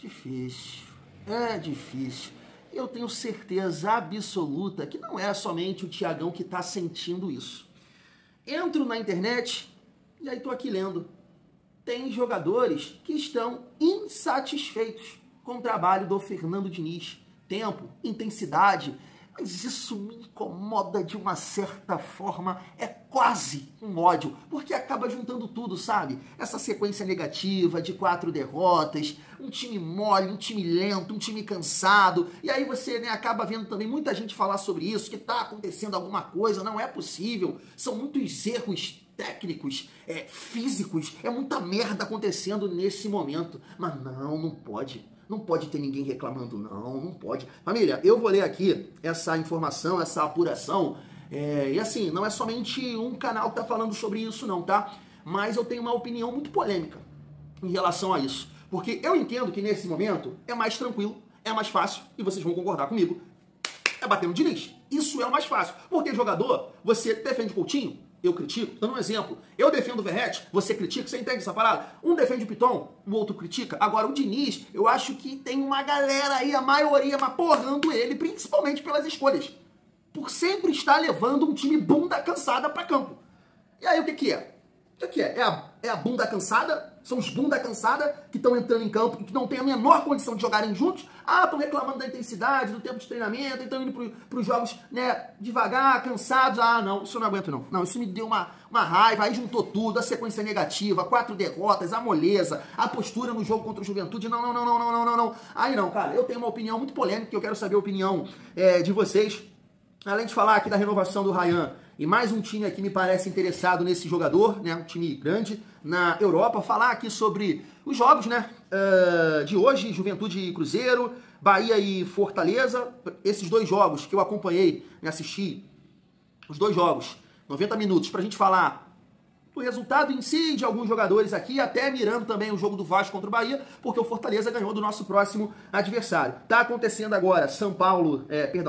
Difícil, é difícil. Eu tenho certeza absoluta que não é somente o Thiagão que está sentindo isso. Entro na internet e aí tô aqui lendo. Tem jogadores que estão insatisfeitos com o trabalho do Fernando Diniz. Tempo, intensidade, mas isso me incomoda de uma certa forma, é quase um ódio, porque acaba juntando tudo, sabe? Essa sequência negativa de 4 derrotas, um time mole, um time lento, um time cansado, e aí você, né, acaba vendo também muita gente falar sobre isso, que tá acontecendo alguma coisa, não é possível, são muitos erros técnicos, físicos, é muita merda acontecendo nesse momento, mas não pode. Não pode ter ninguém reclamando, não pode. Família, eu vou ler aqui essa informação, essa apuração, e assim, não é somente um canal que tá falando sobre isso não, tá? Mas eu tenho uma opinião muito polêmica em relação a isso. Porque eu entendo que nesse momento é mais tranquilo, é mais fácil, e vocês vão concordar comigo, é bater no Diniz. Isso é o mais fácil. Porque jogador, você defende o Coutinho, eu critico, dando um exemplo. Eu defendo o Verratti, você critica, você entende essa parada? Um defende o Piton, o outro critica. Agora, o Diniz, eu acho que tem uma galera aí, a maioria, maporrando ele, principalmente pelas escolhas. Por sempre estar levando um time bunda cansada pra campo. E aí, o que é? O que é? É a bunda cansada? São os bunda cansada que estão entrando em campo e que não têm a menor condição de jogarem juntos? Ah, estão reclamando da intensidade, do tempo de treinamento, estão indo para os jogos, né, devagar, cansados. Ah, não, isso eu não aguento não. Não, isso me deu uma raiva, aí juntou tudo, a sequência negativa, 4 derrotas, a moleza, a postura no jogo contra o Juventude. Não. Aí não, cara, eu tenho uma opinião muito polêmica, que eu quero saber a opinião de vocês. Além de falar aqui da renovação do Ryan, e mais um time aqui me parece interessado nesse jogador, né, um time grande na Europa, falar aqui sobre os jogos, né, de hoje, Juventude e Cruzeiro, Bahia e Fortaleza, esses dois jogos que eu acompanhei, né, assisti, os dois jogos, 90 minutos, pra gente falar do resultado em si, de alguns jogadores aqui, até mirando também o jogo do Vasco contra o Bahia, porque o Fortaleza ganhou do nosso próximo adversário. Tá acontecendo agora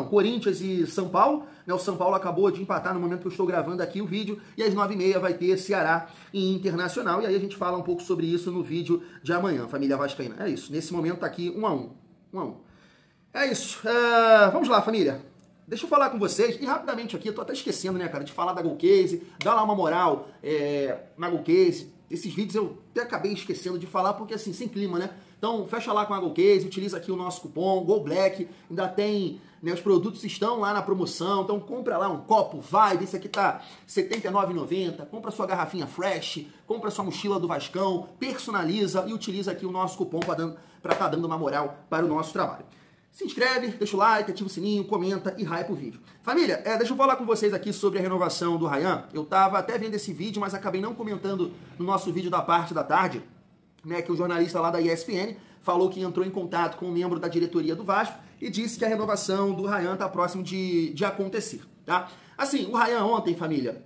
Corinthians e São Paulo, né? O São Paulo acabou de empatar no momento que eu estou gravando aqui o vídeo, e às 9h30 vai ter Ceará e Internacional, e aí a gente fala um pouco sobre isso no vídeo de amanhã, família vascaína. É isso, nesse momento tá aqui 1-1. É isso, vamos lá, família. Deixa eu falar com vocês, e rapidamente aqui, eu tô até esquecendo, né, cara, de falar da Golcase, dá lá uma moral na Golcase. Esses vídeos eu até acabei esquecendo de falar, porque assim, sem clima, né? Então, fecha lá com a Golcase, utiliza aqui o nosso cupom, GOBLACK, ainda tem, né, os produtos estão lá na promoção, então compra lá um copo Vibe, esse aqui tá R$ 79,90, compra sua garrafinha Fresh, compra sua mochila do Vascão, personaliza e utiliza aqui o nosso cupom para tá dando uma moral para o nosso trabalho. Se inscreve, deixa o like, ativa o sininho, comenta e hype o vídeo. Família, deixa eu falar com vocês aqui sobre a renovação do Ryan. Eu tava até vendo esse vídeo, mas acabei não comentando no nosso vídeo da parte da tarde, né, que o jornalista lá da ESPN falou que entrou em contato com um membro da diretoria do Vasco e disse que a renovação do Ryan tá próximo de acontecer, tá? Assim, o Ryan ontem, família,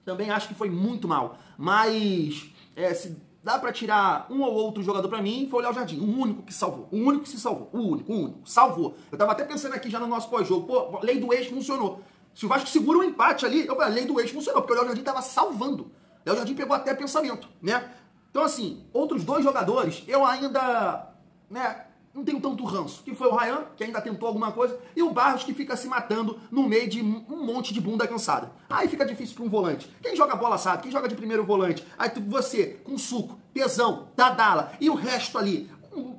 também acho que foi muito mal, mas se dá pra tirar um ou outro jogador pra mim, foi o Léo Jardim, o único que salvou, o único que se salvou, o único, salvou. Eu tava até pensando aqui já no nosso pós-jogo, pô, lei do ex funcionou. Se o Vasco segura um empate ali, eu falei, a lei do ex funcionou, porque o Léo Jardim tava salvando. O Léo Jardim pegou até pensamento, né? Então assim, outros dois jogadores, eu ainda, né, não tenho tanto ranço, que foi o Ryan, que ainda tentou alguma coisa, e o Barros, que fica se matando no meio de um monte de bunda cansada. Aí fica difícil para um volante. Quem joga bola sabe, quem joga de primeiro volante. Aí você, com suco, pesão, Dadala, e o resto ali,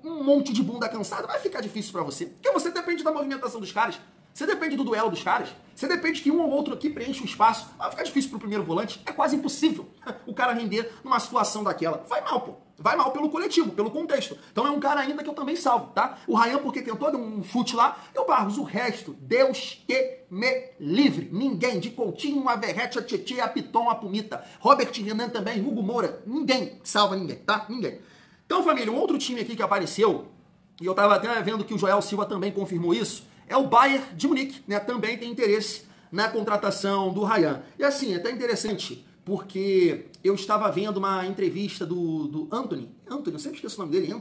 um monte de bunda cansada, vai ficar difícil para você. Porque você depende da movimentação dos caras, você depende do duelo dos caras, você depende que um ou outro aqui preencha o espaço. Vai ficar difícil pro primeiro volante, é quase impossível o cara render numa situação daquela. Vai mal, pô. Vai mal pelo coletivo, pelo contexto. Então é um cara ainda que eu também salvo, tá? O Ryan porque tentou dar um chute lá, e o Barros, o resto, Deus que me livre. Ninguém, de Coutinho, a Verratti, a Tietê, a Piton, a Pumita, Robert Renan também, Hugo Moura, ninguém salva ninguém, tá? Ninguém. Então, família, um outro time aqui que apareceu, e eu tava até vendo que o Joel Silva também confirmou isso, é o Bayern de Munique, né? Também tem interesse na contratação do Ryan. E assim, é até interessante, porque eu estava vendo uma entrevista do Antony, eu sempre esqueço o nome dele,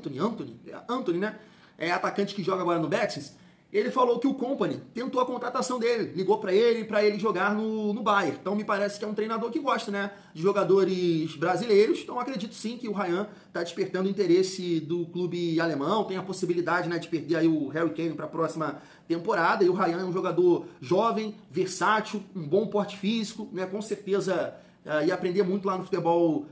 Antony, né? É atacante que joga agora no Betis, Ele falou que o Kompany tentou a contratação dele, ligou para ele jogar no Bayern. Então me parece que é um treinador que gosta, né, de jogadores brasileiros. Então acredito sim que o Ryan está despertando o interesse do clube alemão. Tem a possibilidade, né, de perder aí o Harry Kane para a próxima temporada. E o Ryan é um jogador jovem, versátil, um bom porte físico, né, com certeza ia aprender muito lá no futebol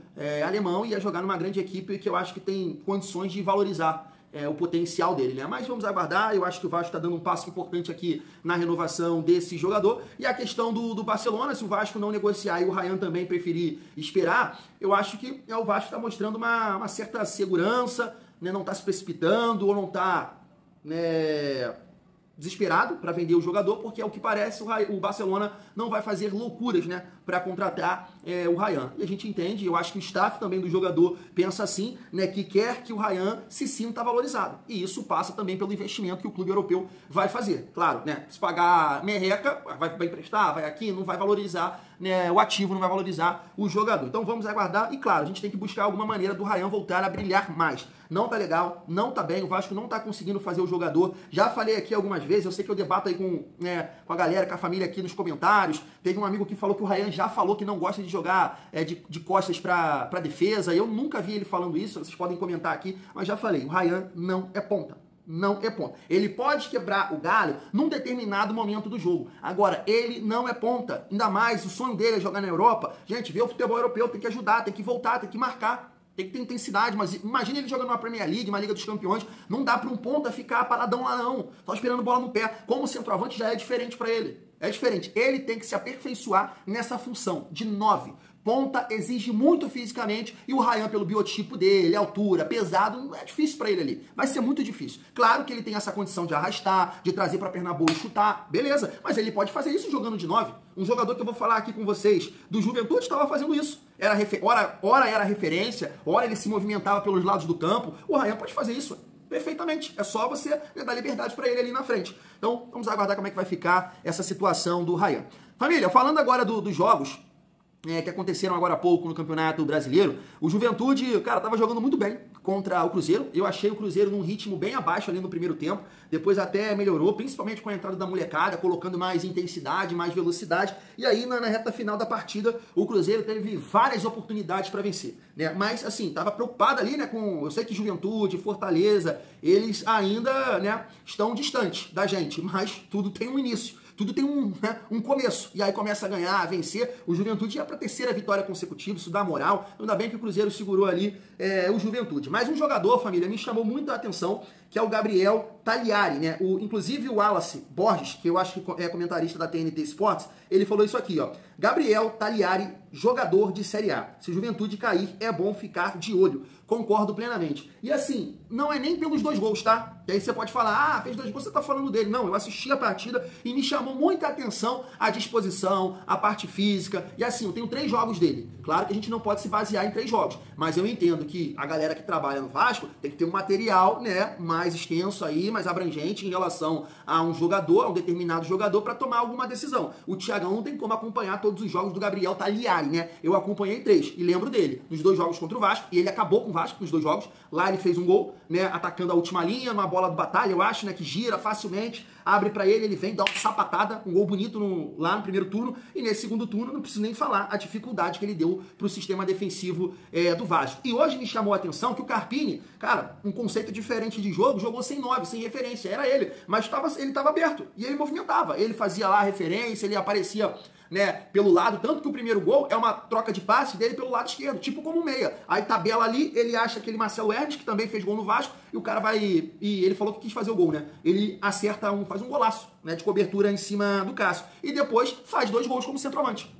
alemão e ia jogar numa grande equipe que eu acho que tem condições de valorizar o potencial dele, né? Mas vamos aguardar. Eu acho que o Vasco está dando um passo importante aqui na renovação desse jogador. E a questão do Barcelona, se o Vasco não negociar e o Ryan também preferir esperar, eu acho que o Vasco está mostrando uma certa segurança, né? Não está se precipitando ou não está, né, desesperado para vender o jogador, porque ao que parece o Barcelona não vai fazer loucuras, né, para contratar o Ryan. E a gente entende, eu acho que o staff também do jogador pensa assim, né, que quer que o Ryan se sinta valorizado. E isso passa também pelo investimento que o clube europeu vai fazer. Claro, né, se pagar merreca, vai emprestar, vai aqui, não vai valorizar, né, o ativo, não vai valorizar o jogador. Então vamos aguardar e, claro, a gente tem que buscar alguma maneira do Ryan voltar a brilhar mais. Não tá legal, não tá bem, o Vasco não tá conseguindo fazer o jogador. Já falei aqui algumas vezes, eu sei que eu debato aí com a galera, com a família aqui nos comentários. Teve um amigo que falou que o Ryan já falou que não gosta de jogar de costas pra defesa. Eu nunca vi ele falando isso, vocês podem comentar aqui, mas já falei, o Ryan não é ponta. Não é ponta. Ele pode quebrar o galho num determinado momento do jogo. Agora, ele não é ponta. Ainda mais, o sonho dele é jogar na Europa. Gente, ver o futebol europeu tem que ajudar, tem que voltar, tem que marcar. Tem que ter intensidade, mas imagina ele jogando uma Premier League, uma Liga dos Campeões. Não dá para um ponta ficar paradão lá não. Só esperando bola no pé. Como centroavante já é diferente para ele. É diferente. Ele tem que se aperfeiçoar nessa função de 9. Ponta exige muito fisicamente e o Ryan, pelo biotipo dele, altura, pesado, é difícil para ele ali. Vai ser muito difícil. Claro que ele tem essa condição de arrastar, de trazer para perna boa e chutar, beleza. Mas ele pode fazer isso jogando de 9. Um jogador que eu vou falar aqui com vocês do Juventude estava fazendo isso. Ora era referência, ora ele se movimentava pelos lados do campo. O Ryan pode fazer isso perfeitamente. É só você dar liberdade para ele ali na frente. Então, vamos aguardar como é que vai ficar essa situação do Ryan. Família, falando agora dos jogos que aconteceram agora há pouco no Campeonato Brasileiro, o Juventude, cara, tava jogando muito bem contra o Cruzeiro. Eu achei o Cruzeiro num ritmo bem abaixo ali no primeiro tempo, depois até melhorou, principalmente com a entrada da molecada, colocando mais intensidade, mais velocidade, e aí na reta final da partida, o Cruzeiro teve várias oportunidades para vencer, né? Mas, assim, tava preocupado ali, né, com, eu sei que Juventude, Fortaleza, eles ainda, né, estão distantes da gente, mas tudo tem um início. Tudo tem um começo. E aí começa a ganhar, a vencer. O Juventude ia para a terceira vitória consecutiva, isso dá moral. Ainda bem que o Cruzeiro segurou ali o Juventude. Mas um jogador, família, me chamou muito a atenção, que é o Gabriel Tagliari, né? Inclusive o Wallace Borges, que eu acho que é comentarista da TNT Sports, ele falou isso aqui, ó. Gabriel Tagliari, jogador de Série A. Se o Juventude cair, é bom ficar de olho. Concordo plenamente. E assim, não é nem pelos 2 gols, tá? E aí você pode falar, fez 2 gols, você tá falando dele. Não, eu assisti a partida e me chamou muita atenção a disposição, a parte física. E assim, eu tenho 3 jogos dele. Claro que a gente não pode se basear em 3 jogos, mas eu entendo que a galera que trabalha no Vasco tem que ter um material, né, mais extenso aí, mais abrangente em relação a um jogador, a um determinado jogador, para tomar alguma decisão. O Thiagão não tem como acompanhar todos os jogos do Gabriel Tagliari, né? Eu acompanhei 3 e lembro dele nos 2 jogos contra o Vasco, e ele acabou com o Vasco nos 2 jogos. Lá ele fez um gol, né, atacando a última linha, numa bola do Batalha, eu acho, né, que gira facilmente, abre para ele vem, dá uma sapatada, um gol bonito lá no primeiro turno, e nesse segundo turno, não preciso nem falar a dificuldade que ele deu pro sistema defensivo do Vasco. E hoje me chamou a atenção que o Carpini, cara, um conceito diferente de jogo, jogou sem 9, sem referência, era ele, mas ele estava aberto, e ele movimentava, ele fazia lá a referência, ele aparecia, né, pelo lado, tanto que o primeiro gol é uma troca de passe dele pelo lado esquerdo, tipo como meia. Aí tabela ali, ele acha aquele Marcelo Ernest, que também fez gol no Vasco, e o cara vai, e ele falou que quis fazer o gol, né? Ele acerta faz um golaço, né, de cobertura em cima do Cássio, e depois faz 2 gols como centroavante.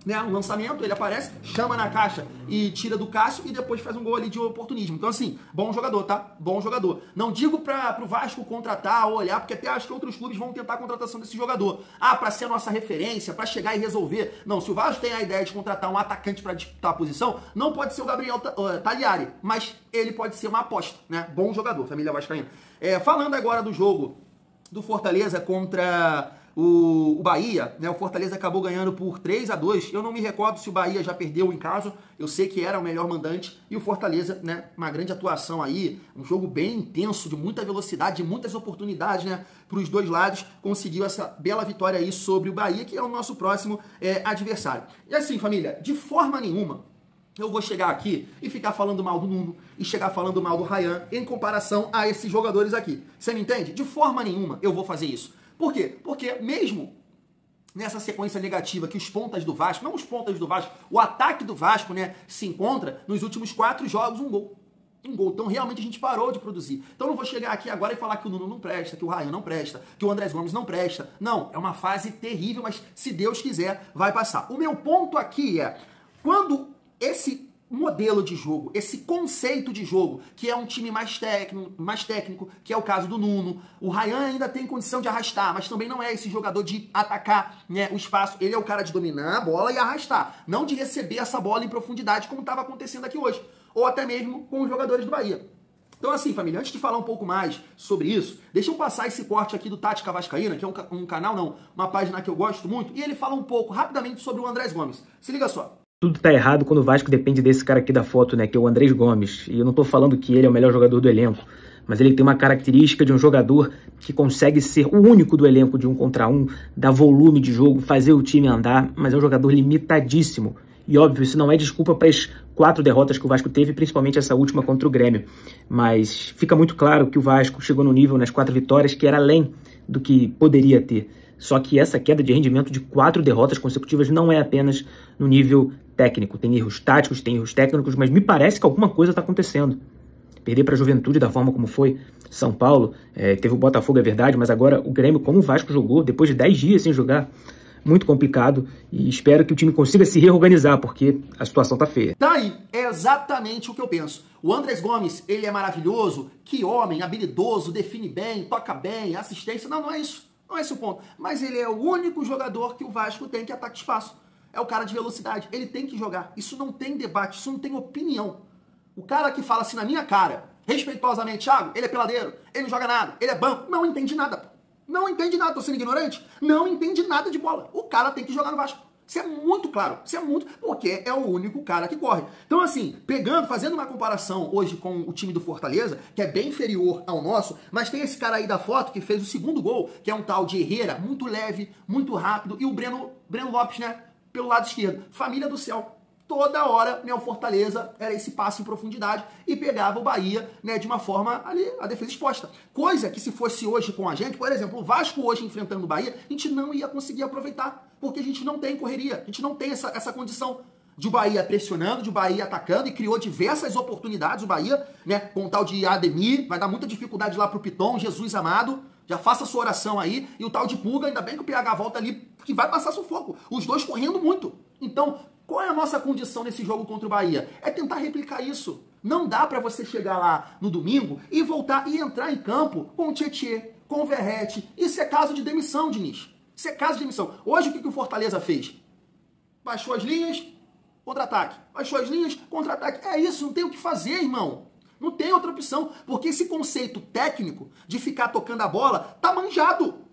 Né, um lançamento, ele aparece, chama na caixa e tira do Cássio e depois faz um gol ali de oportunismo. Então assim, bom jogador, tá? Bom jogador. Não digo pro Vasco contratar ou olhar, porque até acho que outros clubes vão tentar a contratação desse jogador. Pra ser a nossa referência, pra chegar e resolver. Não, se o Vasco tem a ideia de contratar um atacante pra disputar a posição, não pode ser o Gabriel Tagliari, mas ele pode ser uma aposta, né? Bom jogador, família vascaína. Falando agora do jogo do Fortaleza contra o Bahia, né, o Fortaleza acabou ganhando por 3-2. Eu não me recordo se o Bahia já perdeu em casa. Eu sei que era o melhor mandante. E o Fortaleza, né, uma grande atuação aí. Um jogo bem intenso, de muita velocidade, de muitas oportunidades, né, para os dois lados. Conseguiu essa bela vitória aí sobre o Bahia, que é o nosso próximo adversário. E assim, família, de forma nenhuma eu vou chegar aqui e ficar falando mal do Nuno e chegar falando mal do Ryan em comparação a esses jogadores aqui. Você me entende? De forma nenhuma eu vou fazer isso. Por quê? Porque mesmo nessa sequência negativa que os pontas do Vasco, não os pontas do Vasco, o ataque do Vasco, né, se encontra nos últimos 4 jogos um gol. Um gol. Então realmente a gente parou de produzir. Então não vou chegar aqui agora e falar que o Nuno não presta, que o Ryan não presta, que o Andrés Gomes não presta. Não, é uma fase terrível, mas se Deus quiser vai passar. O meu ponto aqui é, quando esse modelo de jogo, esse conceito de jogo, que é um time mais técnico, que é o caso do Nuno. O Ryan ainda tem condição de arrastar, mas também não é esse jogador de atacar, né, o espaço. Ele é o cara de dominar a bola e arrastar, não de receber essa bola em profundidade, como estava acontecendo aqui hoje, ou até mesmo com os jogadores do Bahia. Então assim, família, antes de falar um pouco mais sobre isso, deixa eu passar esse corte aqui do Tática Vascaína, que é um canal, não, uma página que eu gosto muito, e ele fala um pouco, rapidamente, sobre o Andrés Gomes. Se liga só. Tudo tá errado quando o Vasco depende desse cara aqui da foto, né, que é o Andrés Gomes. E eu não tô falando que ele é o melhor jogador do elenco, mas ele tem uma característica de um jogador que consegue ser o único do elenco de 1 contra 1, dar volume de jogo, fazer o time andar, mas é um jogador limitadíssimo. E óbvio, isso não é desculpa para as 4 derrotas que o Vasco teve, principalmente essa última contra o Grêmio. Mas fica muito claro que o Vasco chegou no nível nas 4 vitórias que era além do que poderia ter. Só que essa queda de rendimento de 4 derrotas consecutivas não é apenas no nível técnico. Tem erros táticos, tem erros técnicos, mas me parece que alguma coisa está acontecendo. Perder para a Juventude da forma como foi São Paulo, teve o Botafogo, é verdade, mas agora o Grêmio, como o Vasco jogou, depois de 10 dias sem jogar, muito complicado, e espero que o time consiga se reorganizar, porque a situação tá feia. Tá aí, é exatamente o que eu penso. O Andrés Gomes, ele é maravilhoso, que homem, habilidoso, define bem, toca bem, assistência, não é isso. Não é esse o ponto. Mas ele é o único jogador que o Vasco tem que ataca espaço. É o cara de velocidade. Ele tem que jogar. Isso não tem debate, isso não tem opinião. O cara que fala assim na minha cara, respeitosamente, Thiago, ele é peladeiro, ele não joga nada, ele é banco, não entende nada. Não entende nada, tô sendo ignorante? Não entende nada de bola. O cara tem que jogar no Vasco. Isso é muito claro, isso é muito, porque é o único cara que corre. Então assim, fazendo uma comparação hoje com o time do Fortaleza, que é bem inferior ao nosso, mas tem esse cara aí da foto que fez o 2º gol, que é um tal de Herrera, muito leve, muito rápido, e o Breno Lopes, né, pelo lado esquerdo. Família do céu. Toda hora, né, o Fortaleza era esse passe em profundidade e pegava o Bahia, né, de uma forma ali, a defesa exposta. Coisa que se fosse hoje com a gente, por exemplo, o Vasco hoje enfrentando o Bahia, a gente não ia conseguir aproveitar, porque a gente não tem correria, a gente não tem essa condição de o Bahia pressionando, de o Bahia atacando, e criou diversas oportunidades o Bahia, né, com o tal de Ademir, vai dar muita dificuldade lá pro Piton, Jesus amado, já faça a sua oração aí, e o tal de Pulga, ainda bem que o PH volta ali, que vai passar sufoco, os dois correndo muito. Então, qual é a nossa condição nesse jogo contra o Bahia? É tentar replicar isso. Não dá pra você chegar lá no domingo e voltar e entrar em campo com o Tietê, com o Verratti. Isso é caso de demissão, Diniz. Isso é caso de demissão. Hoje o que o Fortaleza fez? Baixou as linhas, contra-ataque. Baixou as linhas, contra-ataque. É isso, não tem o que fazer, irmão. Não tem outra opção. Porque esse conceito técnico de ficar tocando a bola tá manjado.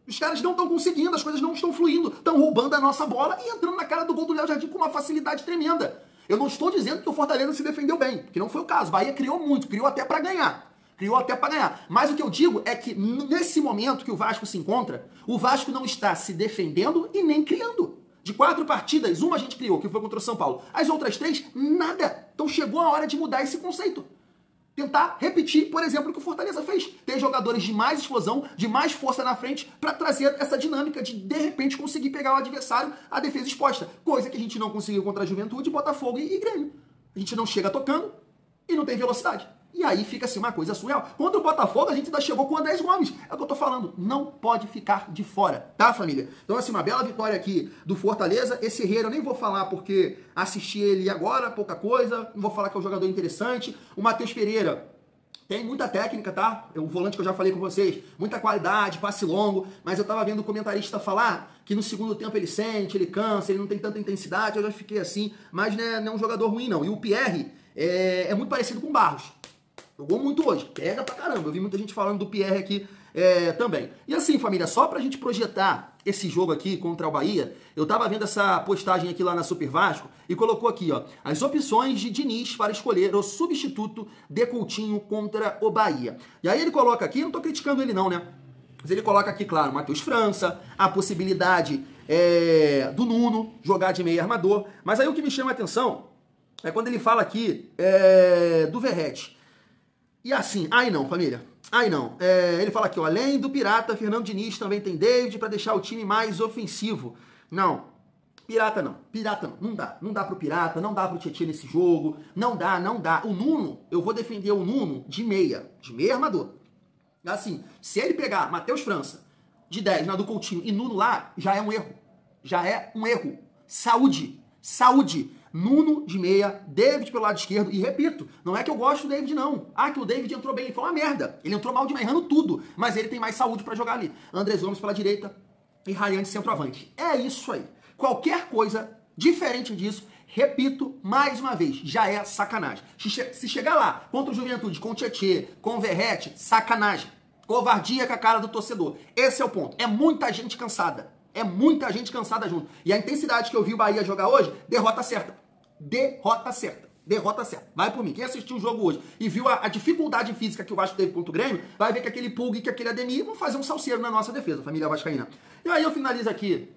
Os caras não estão conseguindo, as coisas não estão fluindo, estão roubando a nossa bola e entrando na cara do gol do Léo Jardim com uma facilidade tremenda. Eu não estou dizendo que o Fortaleza se defendeu bem, que não foi o caso. O Bahia criou muito, criou até para ganhar. Criou até para ganhar. Mas o que eu digo é que nesse momento que o Vasco se encontra, o Vasco não está se defendendo e nem criando. De 4 partidas, uma a gente criou, que foi contra o São Paulo. As outras 3, nada. Então chegou a hora de mudar esse conceito. Tentar repetir, por exemplo, o que o Fortaleza fez. Ter jogadores de mais explosão, de mais força na frente, para trazer essa dinâmica de repente, conseguir pegar o adversário à defesa exposta. Coisa que a gente não conseguiu contra a Juventude, Botafogo e Grêmio. A gente não chega tocando e não tem velocidade. E aí fica assim uma coisa surreal. Contra o Botafogo, a gente ainda chegou com o Andrés Gomes. É o que eu tô falando. Não pode ficar de fora, tá, família? Então, assim, uma bela vitória aqui do Fortaleza. Esse Herrera eu nem vou falar porque assisti ele agora, pouca coisa. Não vou falar que é um jogador interessante. O Matheus Pereira tem muita técnica, tá? É um volante que eu já falei com vocês. Muita qualidade, passe longo. Mas eu tava vendo o comentarista falar que no segundo tempo ele sente, ele cansa, ele não tem tanta intensidade. Eu já fiquei assim. Mas né, não é um jogador ruim, não. E o Pierre é muito parecido com o Barros. Jogou muito hoje, pega pra caramba. Eu vi muita gente falando do Pierre aqui também. E assim, família, só pra gente projetar esse jogo aqui contra o Bahia, eu tava vendo essa postagem aqui lá na Super Vasco e colocou aqui, ó, as opções de Diniz para escolher o substituto de Coutinho contra o Bahia. E aí ele coloca aqui, não tô criticando ele não, né? Mas ele coloca aqui, claro, Matheus França, a possibilidade do Nuno jogar de meio armador. Mas aí o que me chama a atenção é quando ele fala aqui do Verratti. E assim, aí não, família. Aí não. Ele fala aqui, ó, além do Pirata, Fernando Diniz também tem David para deixar o time mais ofensivo. Não. Pirata não. Pirata não. Não dá. Não dá pro Pirata, não dá pro Tietchan nesse jogo. Não dá, não dá. O Nuno, eu vou defender o Nuno de meia armador. Assim, se ele pegar Matheus França de 10 na do Coutinho e Nuno lá, já é um erro. Já é um erro. Saúde. Saúde. Nuno de meia, David pelo lado esquerdo. E repito, não é que eu gosto do David, não. Ah, que o David entrou bem. Ele foi uma merda. Ele entrou mal de meia, errando tudo. Mas ele tem mais saúde pra jogar ali. Andrés Gomes pela direita e Ryan de centroavante. É isso aí. Qualquer coisa diferente disso, repito mais uma vez, já é sacanagem. Se chegar lá contra o Juventude, com o Tietchan, com o Verratti, sacanagem. Covardia com a cara do torcedor. Esse é o ponto. É muita gente cansada. É muita gente cansada junto. E a intensidade que eu vi o Bahia jogar hoje, derrota certa. Derrota certa. Derrota certa. Vai por mim. Quem assistiu o jogo hoje e viu a dificuldade física que o Vasco teve contra o Grêmio, vai ver que aquele Pulga e que aquele Ademir vão fazer um salseiro na nossa defesa, família vascaína. E aí eu finalizo aqui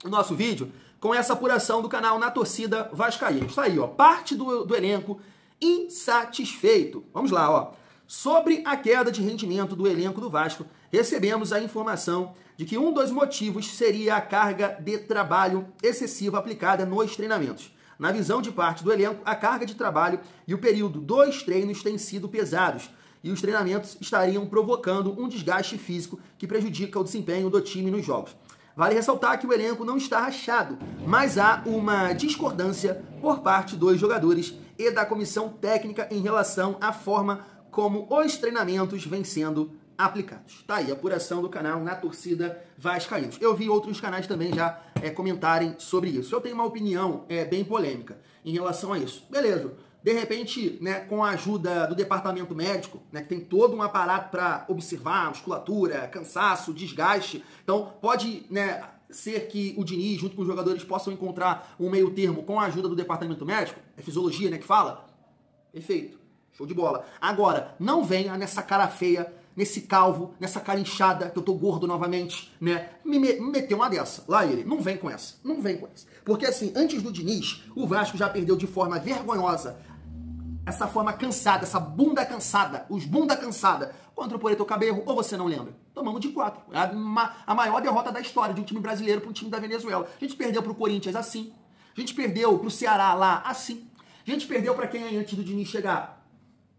o nosso vídeo com essa apuração do canal Na Torcida Vascaína. Isso aí, ó. Parte do elenco insatisfeito. Vamos lá, ó. Sobre a queda de rendimento do elenco do Vasco, recebemos a informação de que um dos motivos seria a carga de trabalho excessiva aplicada nos treinamentos. Na visão de parte do elenco, a carga de trabalho e o período dos treinos têm sido pesados e os treinamentos estariam provocando um desgaste físico que prejudica o desempenho do time nos jogos. Vale ressaltar que o elenco não está rachado, mas há uma discordância por parte dos jogadores e da comissão técnica em relação à forma como os treinamentos vêm sendo aplicados. Tá aí, a apuração do canal Na Torcida Vascaínos. Eu vi outros canais também já comentarem sobre isso. Eu tenho uma opinião bem polêmica em relação a isso. Beleza, de repente, né, com a ajuda do departamento médico, né, que tem todo um aparato para observar musculatura, cansaço, desgaste, então pode, né, ser que o Diniz, junto com os jogadores, possam encontrar um meio termo com a ajuda do departamento médico, é fisiologia, né, que fala? Perfeito. Show de bola. Agora, não venha nessa cara feia, nesse calvo, nessa cara inchada, que eu tô gordo novamente, né? Me meter uma dessa. Lá ele. Não vem com essa. Não vem com essa. Porque assim, antes do Diniz, o Vasco já perdeu de forma vergonhosa essa forma cansada, essa bunda cansada, os bunda cansada, contra o Poreto Caberro, ou você não lembra? Tomamos de 4. A maior derrota da história de um time brasileiro para um time da Venezuela. A gente perdeu pro Corinthians assim. A gente perdeu pro Ceará lá assim. A gente perdeu para quem aí antes do Diniz chegar?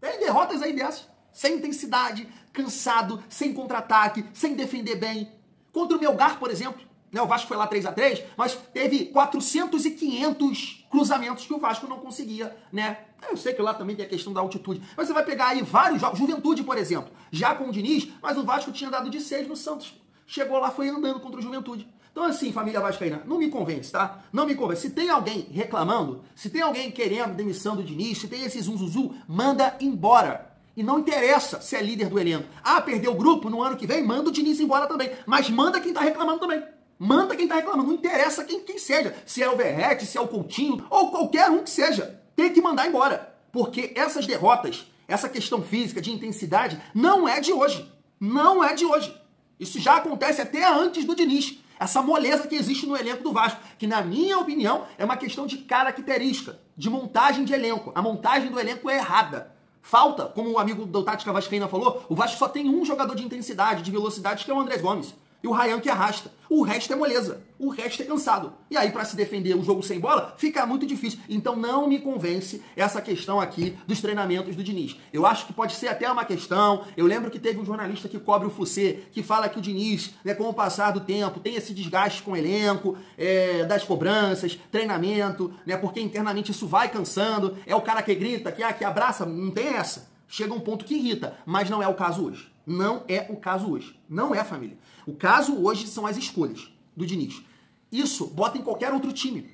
Tem derrotas aí dessas, sem intensidade, cansado, sem contra-ataque, sem defender bem. Contra o Melgar, por exemplo, né, o Vasco foi lá 3-3, mas teve 400 e 500 cruzamentos que o Vasco não conseguia, né? Eu sei que lá também tem a questão da altitude, mas você vai pegar aí vários jogos, Juventude, por exemplo, já com o Diniz, mas o Vasco tinha dado de 6 no Santos. Chegou lá, foi andando contra o Juventude. Então assim, família vascaína, não me convence, tá? Não me convence. Se tem alguém reclamando, se tem alguém querendo demissão do Diniz, se tem esse zuzuzu, manda embora. E não interessa se é líder do elenco. Ah, perdeu o grupo no ano que vem, manda o Diniz embora também. Mas manda quem tá reclamando também. Manda quem tá reclamando. Não interessa quem seja. Se é o Verratti, se é o Coutinho, ou qualquer um que seja. Tem que mandar embora. Porque essas derrotas, essa questão física de intensidade, não é de hoje. Não é de hoje. Isso já acontece até antes do Diniz. Essa moleza que existe no elenco do Vasco, que na minha opinião é uma questão de característica, de montagem de elenco. A montagem do elenco é errada. Falta, como o amigo do Tática Vascaína falou, o Vasco só tem um jogador de intensidade, de velocidade, que é o Andrés Gomes. E o Ryan que arrasta. O resto é moleza. O resto é cansado. E aí, para se defender um jogo sem bola, fica muito difícil. Então não me convence essa questão aqui dos treinamentos do Diniz. Eu acho que pode ser até uma questão. Eu lembro que teve um jornalista que cobre o Fucê, que fala que o Diniz, né, com o passar do tempo, tem esse desgaste com o elenco, das cobranças, treinamento, né, porque internamente isso vai cansando. É o cara que grita, que abraça, não tem essa. Chega um ponto que irrita, mas não é o caso hoje. Não é o caso hoje. Não é, família. O caso hoje são as escolhas do Diniz. Isso bota em qualquer outro time.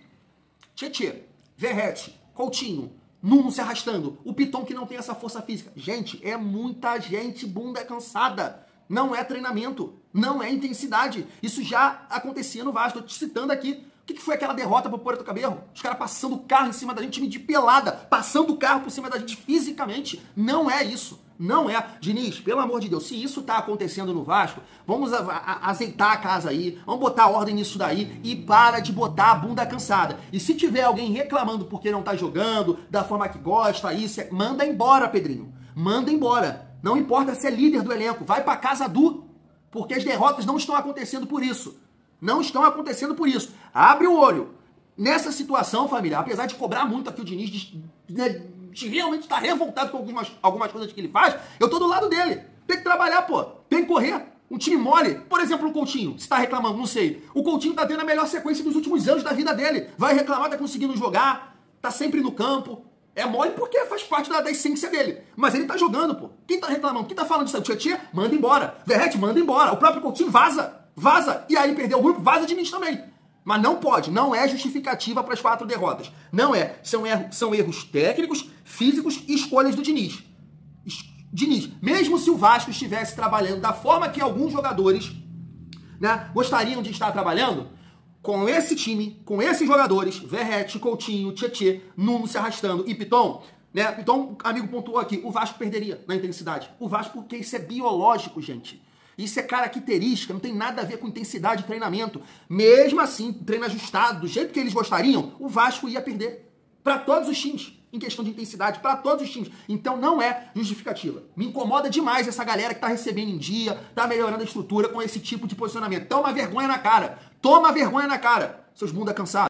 Tietchan, Verratti, Coutinho, Nuno se arrastando, o Piton que não tem essa força física. Gente, é muita gente bunda cansada. não é treinamento, não é intensidade. Isso já acontecia no Vasco, tô te citando aqui. O que foi aquela derrota pro Puerto Cabello? Os caras passando o carro em cima da gente, time de pelada, passando o carro por cima da gente fisicamente. Não é isso. Não é. Diniz, pelo amor de Deus, se isso tá acontecendo no Vasco, vamos azeitar a casa aí, vamos botar ordem nisso daí e para de botar a bunda cansada. E se tiver alguém reclamando porque não tá jogando, da forma que gosta, isso, manda embora, Pedrinho. Manda embora. Não importa se é líder do elenco, vai pra casa do... Porque as derrotas não estão acontecendo por isso. Não estão acontecendo por isso. Abre o olho. Nessa situação, família, apesar de cobrar muito aqui o Diniz, de realmente estar revoltado com algumas coisas que ele faz, eu tô do lado dele. Tem que trabalhar, pô. Tem que correr. Um time mole. Por exemplo, o Coutinho. Se tá reclamando, não sei. O Coutinho tá tendo a melhor sequência dos últimos anos da vida dele. Vai reclamar, tá conseguindo jogar, tá sempre no campo. É mole porque faz parte da essência dele. Mas ele tá jogando, pô. Quem tá reclamando? Quem tá falando disso? O Tietchan, manda embora. Verratti, manda embora. O próprio Coutinho, vaza. Vaza. E aí perdeu o grupo, vaza de mim também. Mas não pode, não é justificativa para as 4 derrotas. Não é. São erros técnicos, físicos e escolhas do Diniz. Diniz, mesmo se o Vasco estivesse trabalhando da forma que alguns jogadores, né, gostariam de estar trabalhando, com esse time, com esses jogadores, Verratti, Coutinho, Tietchan, Nuno se arrastando e Piton, né? Piton, amigo pontuou aqui, o Vasco perderia na intensidade. O Vasco, porque isso é biológico, gente. Isso é característica, não tem nada a ver com intensidade de treinamento. Mesmo assim, treino ajustado, do jeito que eles gostariam, o Vasco ia perder. Para todos os times, em questão de intensidade, para todos os times. Então não é justificativa. Me incomoda demais essa galera que tá recebendo em dia, tá melhorando a estrutura com esse tipo de posicionamento. Toma vergonha na cara. Toma vergonha na cara, seus bunda cansados.